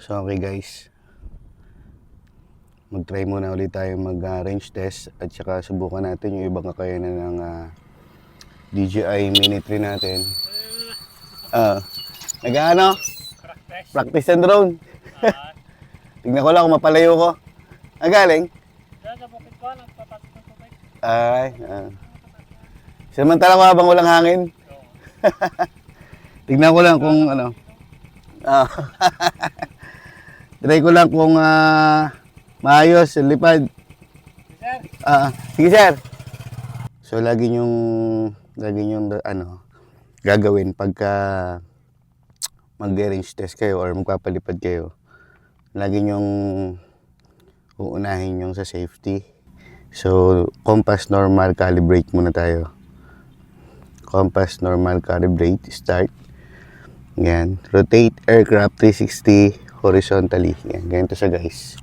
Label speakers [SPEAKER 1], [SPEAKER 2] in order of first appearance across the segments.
[SPEAKER 1] So okay guys, mag-try muna ulit tayo mag-range test at saka subukan natin yung ibang kakayanan ng DJI Mini 3 natin. Nag-ano? Practice and drone. Tignan ko lang kung mapalayo ko. Galing? Ay, samantala ko habang walang hangin. Tignan ko lang kung ano. Try ko lang kung maayos, lipad. Sige sir. So lagi yung gagawin pagka mag-range test kayo or magpapalipad kayo. Lagi yung uunahin yung sa safety. So compass normal calibrate muna tayo. Compass normal calibrate, start. Yan, rotate aircraft 360 horizontally. Yan, ganito siya guys.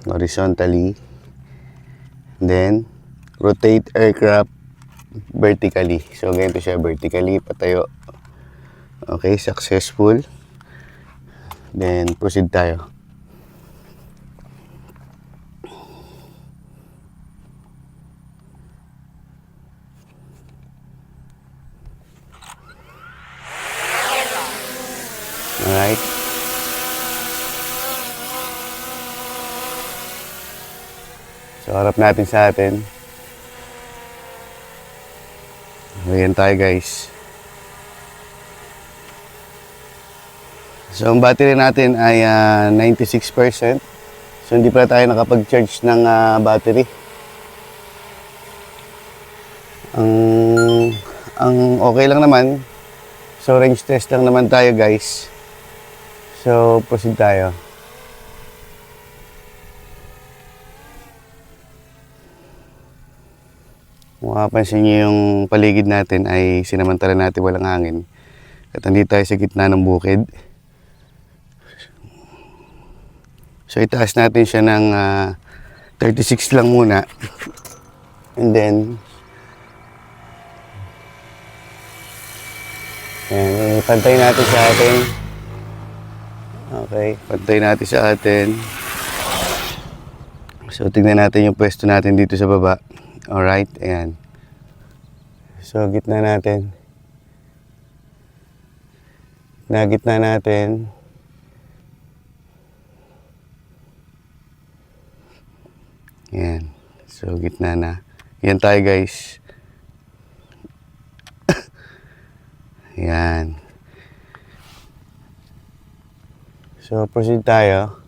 [SPEAKER 1] Horizontally. Then, rotate aircraft vertically. So, ganito siya vertically, patayo. Okay, successful. Then, proceed tayo. Alright. So, harap natin sa atin. Ayan tayo guys. So, ang battery natin ay 96%. So, hindi pa tayo nakapag-charge ng battery. Ang okay lang naman. So, range test lang naman tayo guys. So, proceed tayo. Kung mapapansin nyo yung paligid natin ay sinamantala natin walang hangin. At nandito tayo sa gitna ng bukid. So, itaas natin siya ng 36 lang muna. And then, pantay natin sa atin. Okay, pantay natin sa atin. So, tignan natin yung pwesto natin dito sa baba. Alright, ayan. So, gitna natin. Gitna natin. Ayan. So, gitna na. Yan tayo guys. Ayan. So, proceed tayo.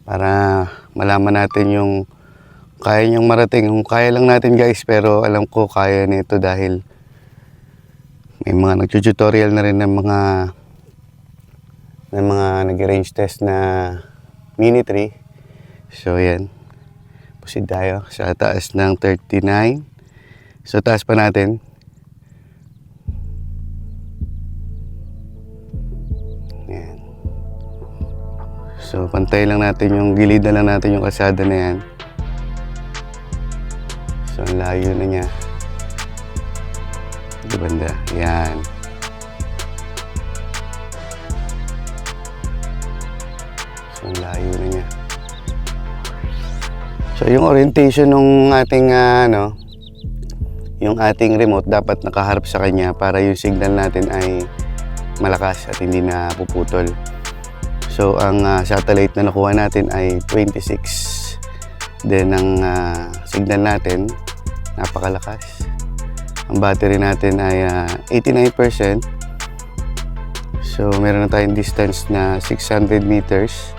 [SPEAKER 1] Para malaman natin yung kaya niyang marating. Kung kaya lang natin guys, pero alam ko kaya nito dahil may mga nag-tutorial na rin ng mga nag-range test na Mini 3. So, yan. Proceed tayo sa taas ng 39. So, taas pa natin. Yan. So, pantay lang natin yung gilid na lang natin yung kalsada na yan. So, ang layo na niya. Ito banda. Yan. So, ang layo na niya. So, yung orientation ng ating, yung ating remote dapat nakaharap sa kanya para yung signal natin ay malakas at hindi na puputol. So, ang satellite na nakuha natin ay 26. Then, ang signal natin, napakalakas. Ang battery natin ay 89%. So, meron na tayong distance na 600 meters.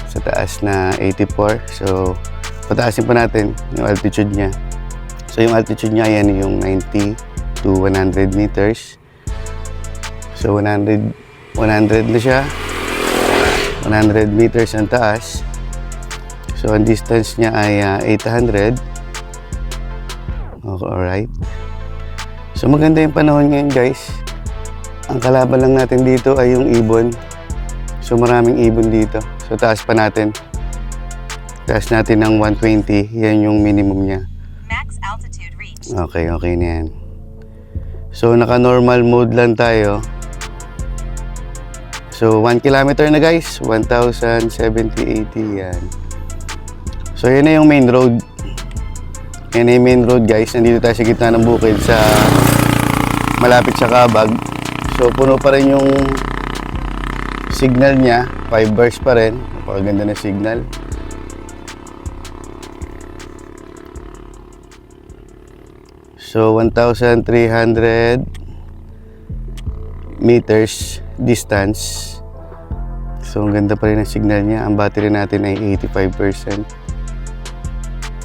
[SPEAKER 1] Sa taas na 84. So, pataasin pa natin yung altitude niya. So, yung altitude niya, yan yung 90 to 100 meters. So, 100 na siya. 100 meters ang taas. So, ang distance niya ay 800. Okay, alright. So, maganda yung panahon ngayon, guys. Ang kalaban lang natin dito ay yung ibon. So, maraming ibon dito. So, taas pa natin. Taas natin ng 120. Yan yung minimum niya.
[SPEAKER 2] Max altitude reached.
[SPEAKER 1] Okay, okay na yan. So, naka-normal mode lang tayo. So 1 kilometer na guys, 1,070, 80 yan. So yun na yung main road. Yan na yung main road guys. Nandito tayo sa gitna ng bukid sa malapit sa Cabag. So puno pa rin yung signal niya, 5 bars pa rin. Napakaganda na signal. So 1,300 meters distance. So ang ganda pa rin ng signal niya. Ang battery natin ay 85%.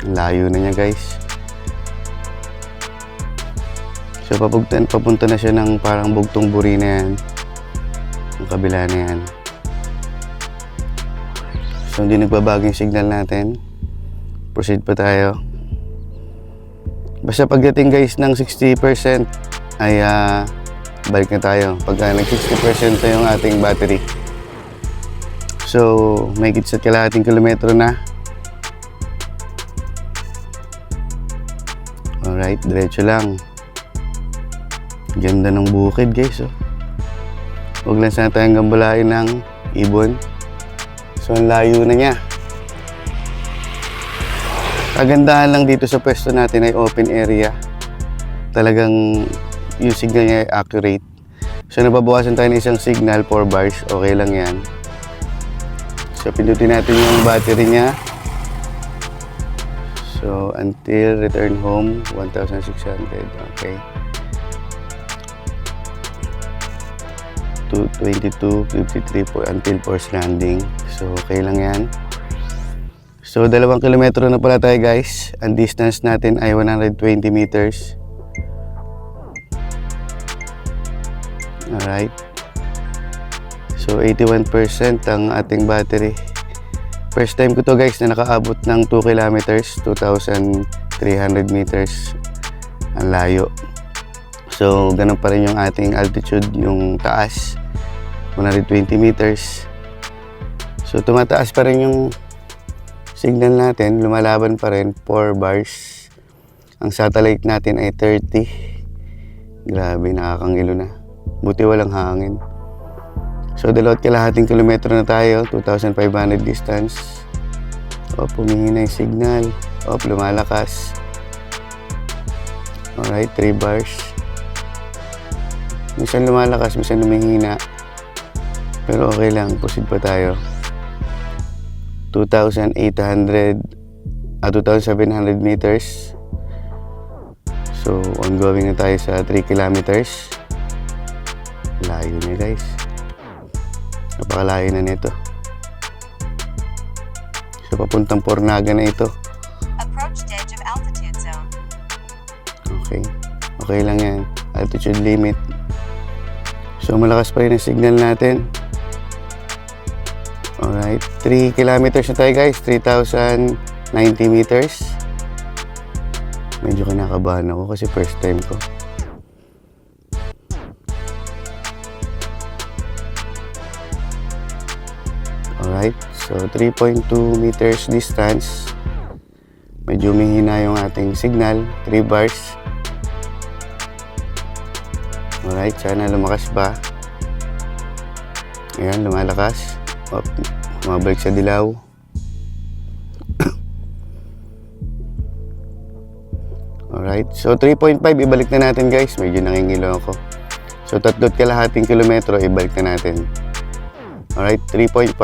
[SPEAKER 1] Ang layo na niya guys. So papunta na siya ng parang bugtong buri na yan. Ang kabila na yan. So hindi nagbabago yung signal natin. Proceed pa tayo. Basta pagdating guys ng 60% ay balik na tayo. Pagka nag 60% na yung ating battery. So may sa kalahating kilometro na. Alright, diretso lang. Ganda ng bukid guys. Oh. Huwag lang sana tayong gambalain ng ibon. So ang layo na niya. Kagandahan lang dito sa pwesto natin ay open area. Talagang yung signal niya ay accurate. So nababawasan tayo ng isang signal, 4 bars, okay lang yan. So pindutin natin yung battery niya. So until return home, 1,600, okay. 22:53 until forced landing. So okay lang yan. So 2 kilometro na pala tayo guys. Ang distance natin ay 120 meters. Alright. So 81% ang ating battery. First time ko to guys na nakaabot ng 2 kilometers, 2,300 meters. Ang layo. So ganun pa rin yung ating altitude, yung taas. 120 meters. So tumataas pa rin yung signal natin, lumalaban pa rin, 4 bars. Ang satellite natin ay 30. Grabe, nakakangilo na. Buti walang hangin. So 2 kalahating kilometro na tayo, 2,500 distance. Humihina yung signal. Lumalakas. Alright, 3 bars. Minsan lumalakas, minsan lumihina. Pero okay lang, proceed pa tayo. 2,700 meters. So ongoing na tayo sa 3 kilometers. Layo na guys. Napakalayo na nito. So papuntang Pornaga na ito.
[SPEAKER 2] Approach edge of altitude zone.
[SPEAKER 1] Okay. Okay lang yan. Altitude limit. So malakas pa rin ang signal natin. Alright. 3 kilometers na tayo guys. 3,090 meters. Medyo kinakabahan ako kasi first time ko. Alright. So 3.2 meters distance. Medyo humihina yung ating signal. 3 bars. Alright. Sana lumakas ba. Ayan. Lumalakas. Mabalik sa dilaw. Alright. So 3.5 ibalik na natin guys. Medyo nangingilo ako. So 3 kalahating kilometro ibalik na natin. Alright. 3.5.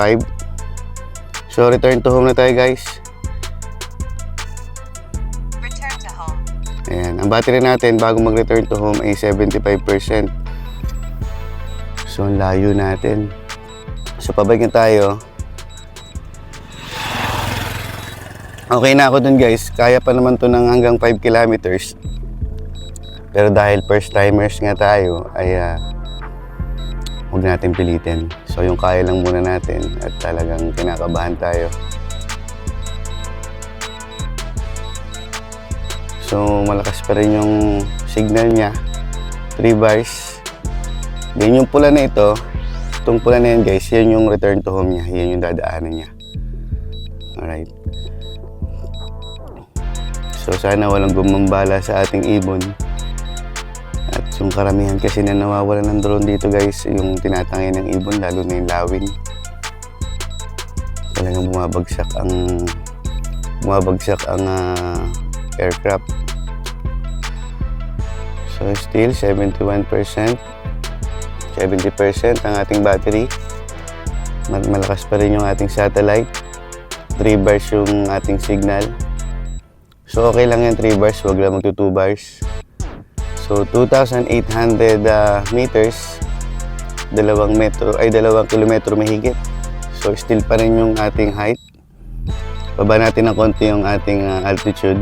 [SPEAKER 1] So return to home na tayo guys.
[SPEAKER 2] Return to home.
[SPEAKER 1] Ayan. Ang battery natin bago mag-return to home ay 75%. So ang layo natin. So pabalik na tayo. Okay na ako dun guys. Kaya pa naman to ng hanggang 5 kilometers. Pero dahil first timers nga tayo ay huwag natin pilitin. So yung kaya lang muna natin at talagang kinakabahan tayo. So malakas pa rin yung signal niya. 3 bars. Then yung pula na ito, itong pula na yan guys, yan yung return to home niya. Yan yung dadaanan niya. Alright. So sana walang gumambala sa ating ibon. At Yung karamihan kasi na nawawala ng drone dito guys, yung tinatangay ng ibon, lalo na yung lawin. Talagang bumabagsak ang aircraft. So still 71%, 70% ang ating battery. Malakas pa rin yung ating satellite. 3 bars yung ating signal. So okay lang yan 3 bars, wag lang magto 2 bars. So 2,800 meters, 2 kilometro mahigit. So still pa rin yung ating height. Baba natin ng konti yung ating altitude.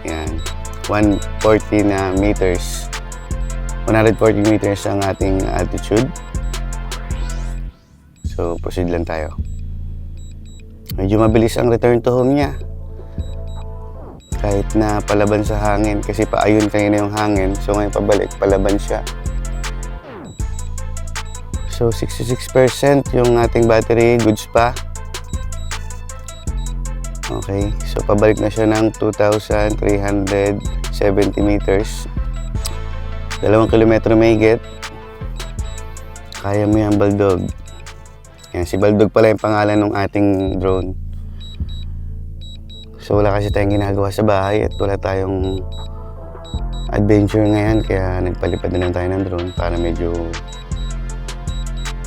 [SPEAKER 1] Yan, 140 meters. 140 meters ang ating altitude. So proceed lang tayo. Medyo mabilis ang return to home niya. Kahit na palaban sa hangin, kasi paayun kanina yung hangin. So ngayon pabalik, palaban siya. So 66% yung ating battery, goods pa. Okay, so pabalik na siya ng 2,370 meters. 2 kilometro mahigit. Kaya mo yan, Baldog. Yan, si Baldog pala yung pangalan ng ating drone. So wala kasi tayong ginagawa sa bahay at wala tayong adventure ngayon, kaya nagpalipad na lang tayo ng drone para medyo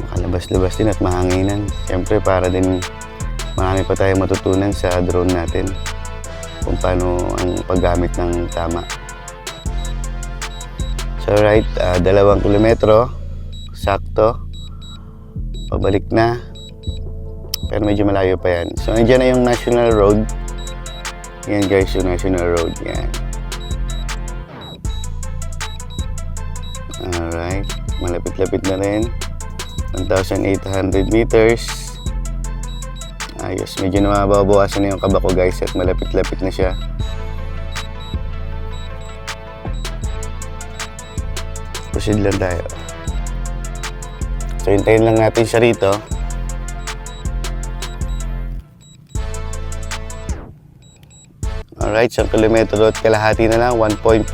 [SPEAKER 1] makalabas-labas din at mahanginan. Siyempre para din marami pa tayong matutunan sa drone natin kung paano ang paggamit ng tama. So right, 2 kilometro, sakto. Pabalik na. Pero medyo malayo pa yan. So nandiyan na yung national road. Yan guys, yung national road. Yan. Alright. Malapit-lapit na rin. 1,800 meters. Ayos. Medyo nababawasan na yung kaba ko guys at malapit-lapit na siya. Proceed lang tayo. So hintayin lang natin siya rito. Alright, 1 kilometro at kalahati na lang, 1.5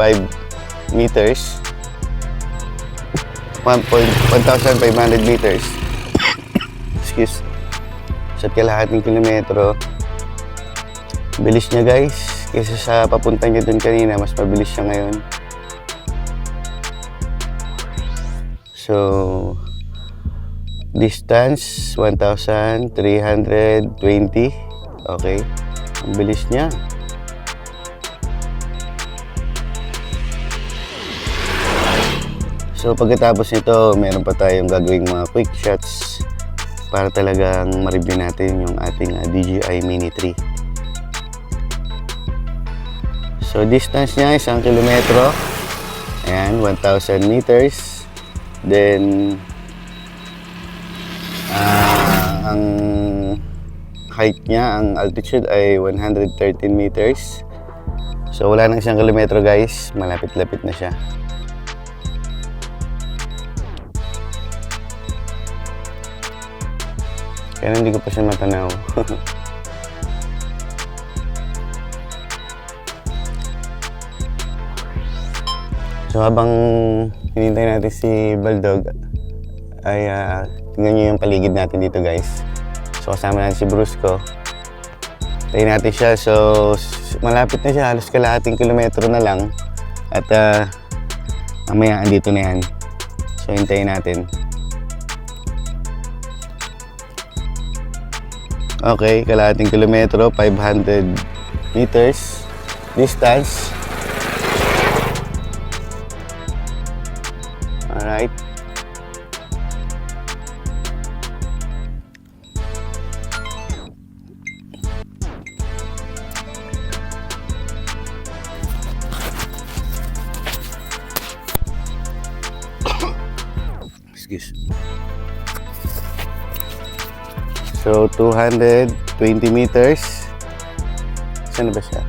[SPEAKER 1] meters. 1,500 meters. Excuse. Sa kalahating kilometro. Bilis niya guys. Kaysa sa papunta niya dun kanina, mas mabilis siya ngayon. So, distance, 1,320. Okay. Ang bilis niya. So pagkatapos nito, meron pa tayong gagawing mga quick shots para talagang ma-review natin yung ating DJI Mini 3. So distance niya 1 kilometro. Ayan, 1,000 meters. Then ang height niya, ang altitude ay 113 meters. So wala nang 1 kilometro guys, malapit-lapit na siya. Kaya hindi ko pa siya matanaw. So habang hinintay natin si Baldog, ay tingnan nyo yung paligid natin dito guys. So kasama natin si Brusco. Tayin natin siya. So malapit na siya, halos kalahating kilometro na lang. At mamaya andito na yan. So hintayin natin. Okay, kalahating kilometro, 500 meters distance. Alright. Excuse. So, 220 meters. Saan na ba siya?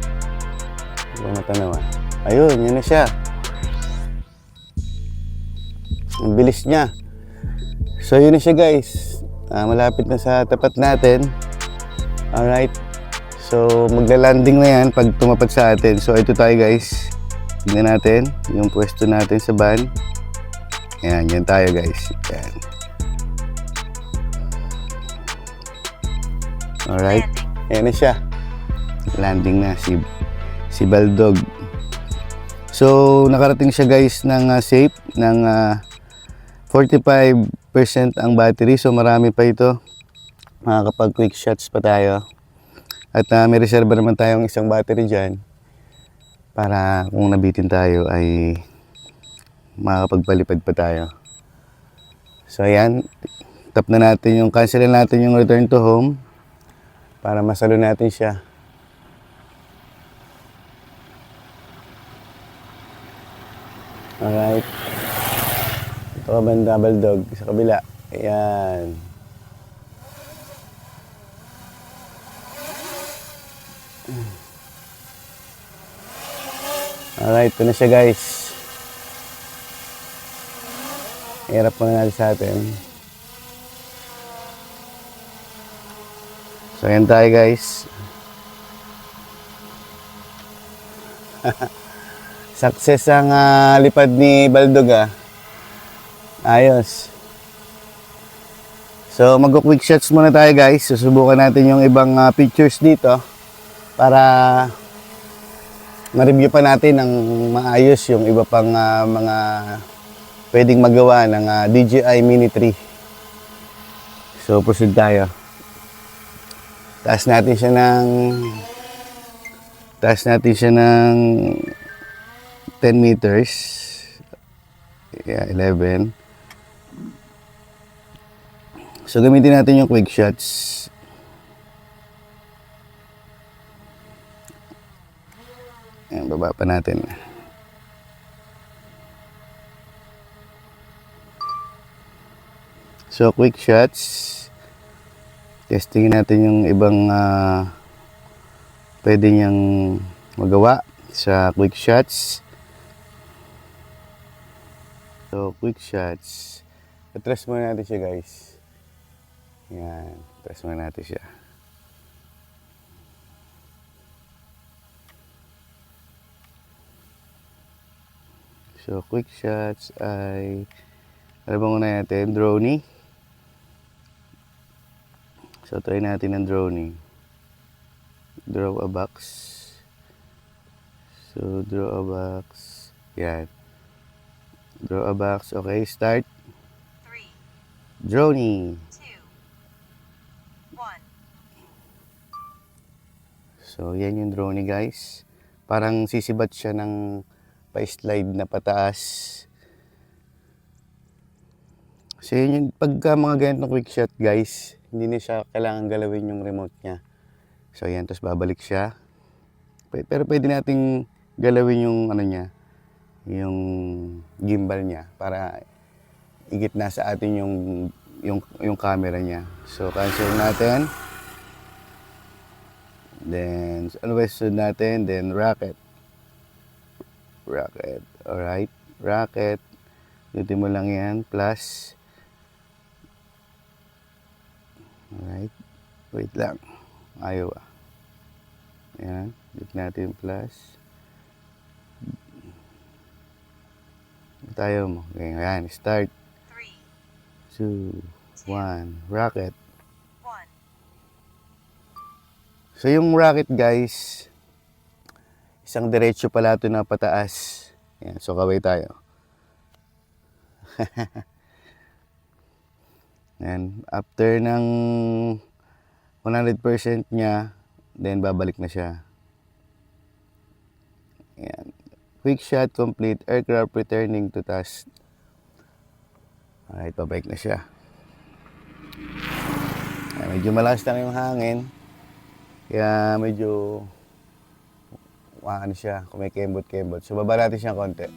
[SPEAKER 1] Hindi ko matanawan. Ayun, yun na siya. Ang bilis niya. So, yun na siya guys. Malapit na sa tapat natin. Alright. So, magla-landing na yan pag tumapat sa atin. So, ito tayo guys. Tingnan natin yung pwesto natin sa van. Yan, yan tayo guys. Yan. Alright.
[SPEAKER 2] Landing.
[SPEAKER 1] Ayan na siya. Landing na si Baldog. So, nakarating siya guys ng safe, ng 45% ang battery. So, marami pa ito. Makakapag quick shots pa tayo. At may reserva naman tayong isang battery dyan. Para kung nabitin tayo ay makakapagpalipad pa tayo. So, ayan. Tap na natin yung, cancelin natin yung return to home. Para masalo natin siya. Alright. Ito ka banda, Baldog. Sa kabila. Ayan. Alright, ito na siya guys. Hirap muna natin sa atin. So, ayan tayo guys. Success ang lipad ni Baldog Ayos. So, mag-quick shots muna tayo guys. Susubukan natin yung ibang pictures dito para ma-review pa natin ng maayos yung iba pang mga pwedeng magawa ng DJI Mini 3. So, proceed tayo. Taas natin siya ng 10 meters. Yeah, 11. So, gamitin natin yung quick shots. Ayan, baba pa natin. So, quick shots. Testingin natin yung ibang pwede niyang magawa sa quick shots. So, quick shots. Atras muna natin siya guys. Yan. Atras muna natin siya. So, quick shots ay ano bang una natin? Droney. So, try natin ang Droney. Draw a box. So, draw a box. Yan. Draw a box. Okay, start.
[SPEAKER 2] 3,
[SPEAKER 1] Droney.
[SPEAKER 2] 2, 1.
[SPEAKER 1] So, yan yung Droney guys. Parang sisibat siya ng pa-slide na pataas. So, yun yung pagka mga ganitong quick shot guys, hindi na siya kailangan galawin yung remote niya. So, yan. Tapos babalik siya. Pero pwede nating galawin yung ano niya, yung gimbal niya para igit na sa atin yung camera niya. So, cancel natin. Then, ano ba sunod natin? Then, rocket. Rocket. Alright. Rocket. Dutin mo lang yan. Plus. Alright. Wait lang. Ayaw Ayan. Dutin natin plus. Tayo mo. Okay. Ayan. Start.
[SPEAKER 2] 3,
[SPEAKER 1] 2, 1. Rocket.
[SPEAKER 2] 1.
[SPEAKER 1] So, yung rocket guys, isang diretso pala ito na pataas. Ayan. So, kaway tayo. And after ng 100% niya, then babalik na siya. Ayan. Quick shot complete. Aircraft returning to task. Alright, pabalik na siya. Ayan, medyo malakas lang yung hangin. Kaya medyo ano siya, kung may kembot-kembot. So, baba natin siya konti.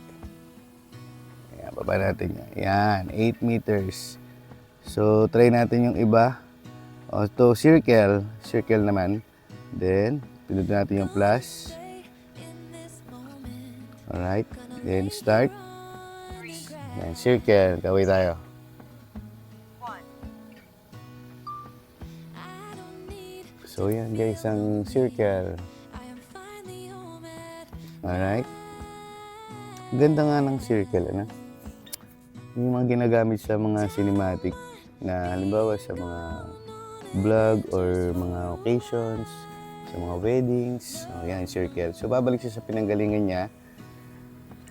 [SPEAKER 1] Ayan, baba natin yan. Ayan, 8 meters. So, try natin yung iba. O, ito, circle. Circle naman. Then, pindutin natin yung plus. Alright. Then, start.
[SPEAKER 2] 3,
[SPEAKER 1] Ayan, circle. Kaway tayo.
[SPEAKER 2] 1.
[SPEAKER 1] So, yan guys, ang circle. Alright. Ganda nga ng circle, ano? Yung mga ginagamit sa mga cinematic na halimbawa sa mga vlog or mga occasions, sa mga weddings. O yan, circle. So, babalik siya sa pinanggalingan niya.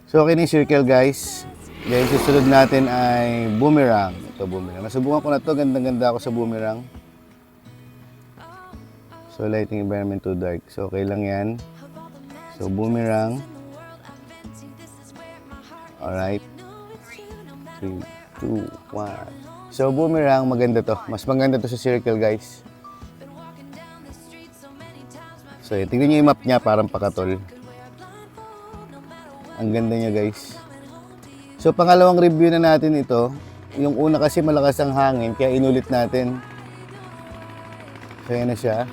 [SPEAKER 1] So, okay na yung circle, guys. Then, susunod natin ay boomerang. Ito, boomerang. Nasubukan ko na to. Gandang-ganda ako sa boomerang. So, lighting environment too dark. So, okay lang yan. So, boomerang. Alright. 3, 2, 1. So, boomerang, maganda to. Mas maganda to sa circle, guys. So, yan. Tingnan nyo yung map niya, parang pakatol. Ang ganda niya, guys. So, pangalawang review na natin ito. Yung una kasi malakas ang hangin, kaya inulit natin. So, yan na siya.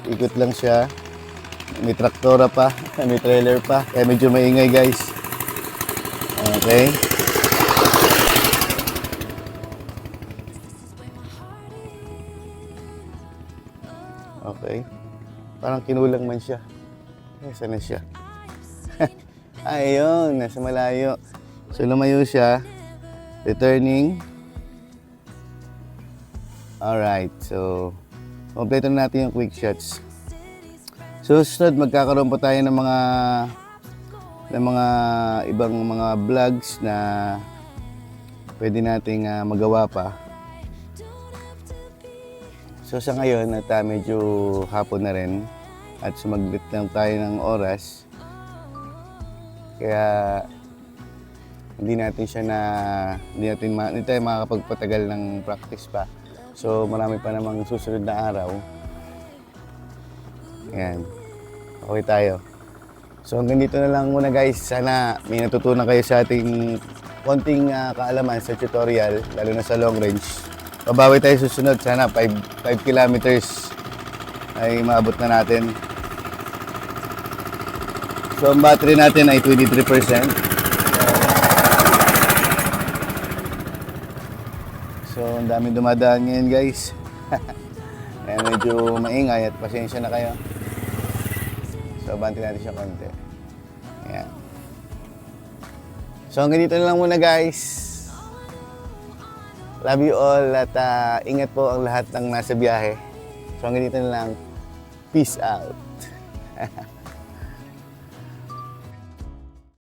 [SPEAKER 1] Ikot lang siya. May traktora pa, may trailer pa. Kaya medyo maingay, guys. Okay. Okay. Parang kinulang man siya. Saan na siya? Ayun, nasa malayo. So, lumayo siya. Returning. Alright, so kompleto na natin yung quick shots. So, susunod, magkakaroon pa tayo ng mga ibang mga vlogs na pwede nating magawa pa. So, sa ngayon, at medyo hapon na rin at sumaglit lang tayo ng oras. Kaya hindi tayo makakapagpatagal ng practice pa. So, marami pa namang susunod na araw. Ayan. Okay tayo. So, hanggang dito na lang muna, guys. Sana may natutunan kayo sa ating konting kaalaman sa tutorial, lalo na sa long range. Babawi tayo susunod. Sana 5 kilometers ay maabot na natin. So, ang battery natin ay 23%. So, ang dami dumadaan ngayon, guys. Kaya medyo maingay at pasensya na kayo. So, banti natin siya konti. Ayan. So, hanggang dito na lang muna, guys. Love you all at ingat po ang lahat ng nasa biyahe. So, hanggang dito na lang. Peace out.